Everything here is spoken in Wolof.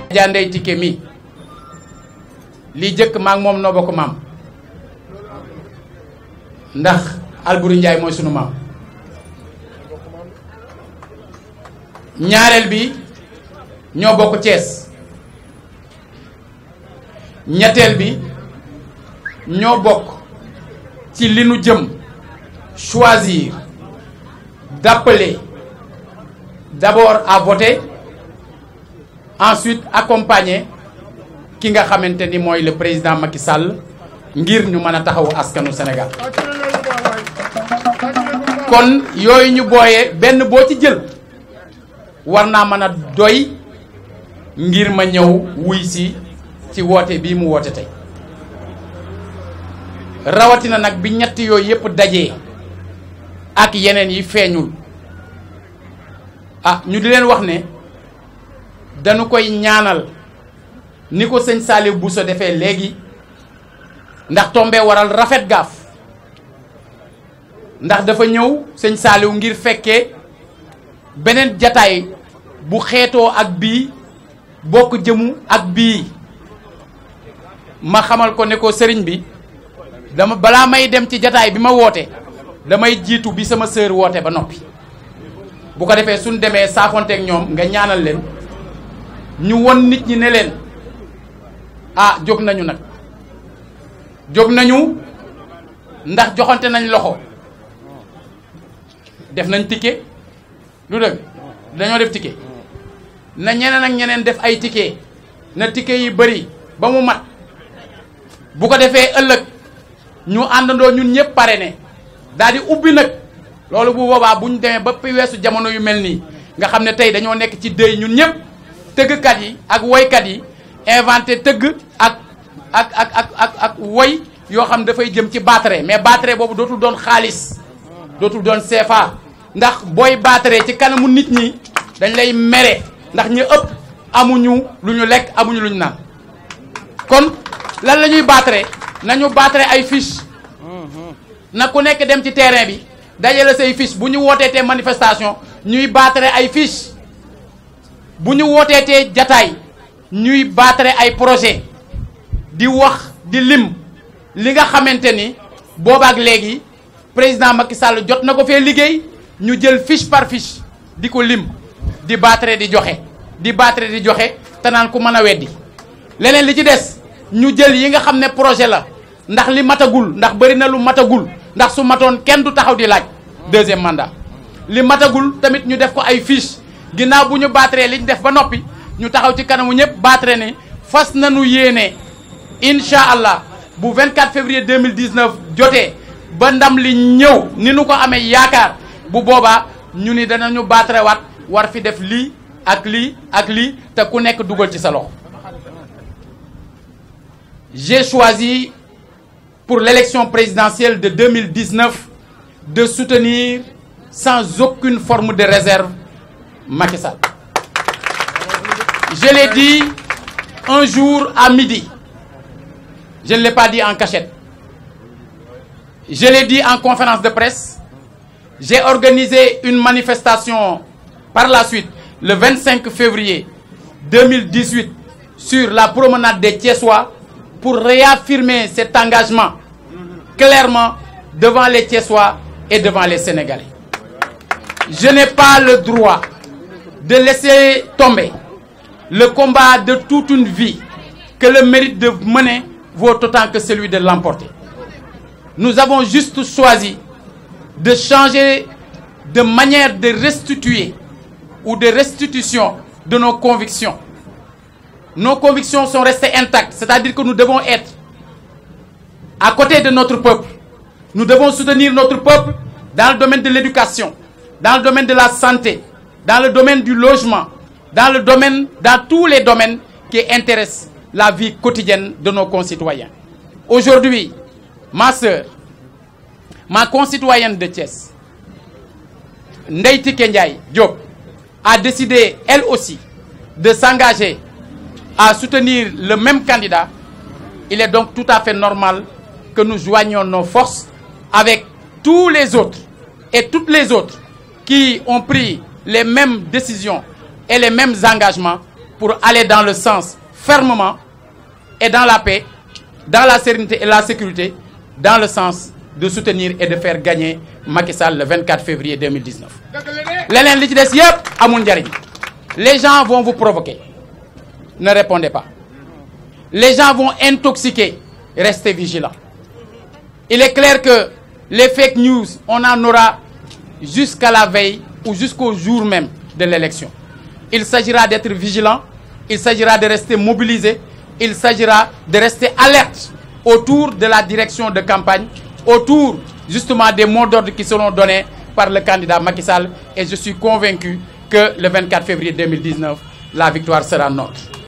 Adja Ndeye Tické mi li jëkk maak moom noo bokk maam ndax Alboury Ndiaye mooy sunu maam ñaareel bi ñoo bokk Thiès ñetteel bi ñoo bokk ci li nu jëm choisir d'appeler d'abord à voter ensuite accompagner ki nga xamante ni mooy le président Macky Sall ngir ñu mën a taxawu askanu Sénégal kon yooyu ñu booyee benn boo ci jël war naa mën a doy ngir ma ñëw wuy si ci woote bii mu woote tey rawatina nag bi ñett yooyu yëpp dajee ak yeneen yi feeñul ñu di leen wax ne dañu koy ñaanal ni ko sëñ Saliou Bousso defee léegi ndax tombee waral rafet gaaf ndax dafa ñëw sëñ Saliou ngir fekkee beneen jataay bu xeetoo ak bii bokk jëmu ak bii ma xamal ko ne ko sëriñ bi dama balaa may dem ci jataay bi ma woote damay jiitu bi sama sœur woote ba noppi bu ko defee suñ demee saafonteek ñoom nga ñaanal leen ñu won nit ñi ne leen jóg nañu nag jóg nañu ndax joxante nañ loxo def nañ ticket lu dëgg dañoo def ticket na ñeneen ak ñeneen def ay ticket na ticket yi bëri ba mu mat bu ko defee ëllëg ñu àndandoo ñun ñëpp parrainé daal di ubbi nag loolu bu boobaa bu ñu demee ba weesu jamono yu mel nii nga xam ne tey dañoo nekk ci dëy ñun ñëpp tëggkat yi ak woykat yi inventé tëgg ak woy yoo xam dafay jëm ci batterie mais batterie boobu dootul doon xaalis dootul doon CFA ndax booy batterie ci kanamu nit ñi dañ lay mere ndax ñu ëpp amuñu lu ñu lekk amuñu lu ñu naan kon lan la ñuy batterie nañu batterie ay fiche na ku nekk dem ci terrain bi dajale say fiche bu ñu wooteetee manifestation ñuy batterie ay fiche bu ñu wooteetee jataay ñuy batterie ay projet di wax di lim li nga xamante ni boobaak léegi président Macky Sall jot na ko fee liggéey ñu jël fiche par fiche di ko lim di batterie di joxe di batterie di joxe te naan ku mën a weddi leneen li ci des ñu jël yi nga xam ne projet la ndax li matagul ndax bëri na lu matagul ndax su matoon kenn du taxaw di laaj deuxième mandat li matagul tamit ñu def ko ay fiche ginnaaw bu ñu batterie li ñu def ba noppi ñu taxaw ci kanamu ñëpp batterie ne fas nañu yéene incha allah bu 24 février 2019 jotee ba ndam li ñëw ni nu ko amee yaakaar bu boobaa ñu ni danañu batterie waat war fi def lii ak lii ak lii te ku nekk dugal ci sa loxo. J'ai choisi pour l'élection présidentielle de 2019 de soutenir sans aucune forme de réserve Macky Sall. Je l'ai dit un jour à midi. Je ne l'ai pas dit en cachette. Je l'ai dit en conférence de presse. J'ai organisé une manifestation par la suite, le 25 février 2018, sur la promenade des Thiessois pour réaffirmer cet engagement clairement devant les Thiessois et devant les Sénégalais. Je n'ai pas le droit de laisser tomber le combat de toute une vie que le mérite de mener vaut autant que celui de l'emporter. Nous avons juste choisi de changer de manière de restituer ou de restitution de nos convictions. Nos convictions sont restées intactes, c'est-à-dire que nous devons être à côté de notre peuple. Nous devons soutenir notre peuple dans le domaine de l'éducation, dans le domaine de la santé, dans le domaine du logement, dans tous les domaines qui intéressent la vie quotidienne de nos concitoyens. Aujourd'hui, ma sœur, ma concitoyenne de Thiès, Ndeye Tické Ndiaye Diop, a décidé elle aussi de s'engager à soutenir le même candidat. Il est donc tout à fait normal que nous joignions nos forces avec tous les autres et toutes les autres qui ont pris les mêmes décisions et les mêmes engagements pour aller dans le sens fermement et dans la paix, dans la sérénité et la sécurité, dans le sens de soutenir et de faire gagner Macky Sall le 24 février 2019. Leneen li ci des yëpp amul njariñ. Les gens vont vous provoquer. Ne répondez pas. Les gens vont intoxiquer. Restez vigilants. Il est clair que les fake news, on en aura jusqu'à la veille ou jusqu'au jour même de l'élection. Il s'agira d'être vigilant, il s'agira de rester mobilisé, il s'agira de rester alerte autour de la direction de campagne, autour justement des mots d'ordre qui seront donnés par le candidat Macky Sall. Et je suis convaincu que le 24 février 2019, la victoire sera nôtre.